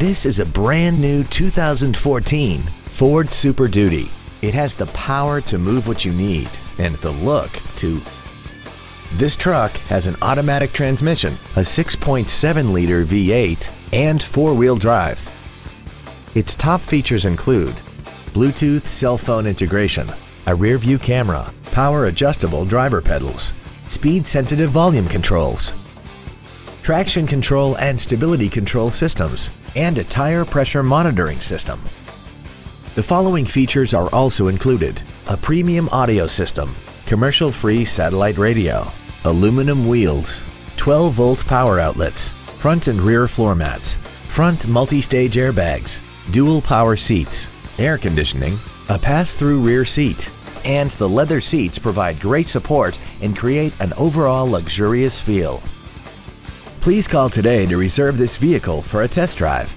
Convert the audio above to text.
This is a brand new 2014 Ford Super Duty. It has the power to move what you need and the look to. This truck has an automatic transmission, a 6.7-liter V8, and four-wheel drive. Its top features include Bluetooth cell phone integration, a rear-view camera, power-adjustable driver pedals, speed-sensitive volume controls, traction control and stability control systems, and a tire pressure monitoring system. The following features are also included: a premium audio system, commercial-free satellite radio, aluminum wheels, 12-volt power outlets, front and rear floor mats, front multi-stage airbags, dual power seats, air conditioning, a pass-through rear seat, and the leather seats provide great support and create an overall luxurious feel. Please call today to reserve this vehicle for a test drive.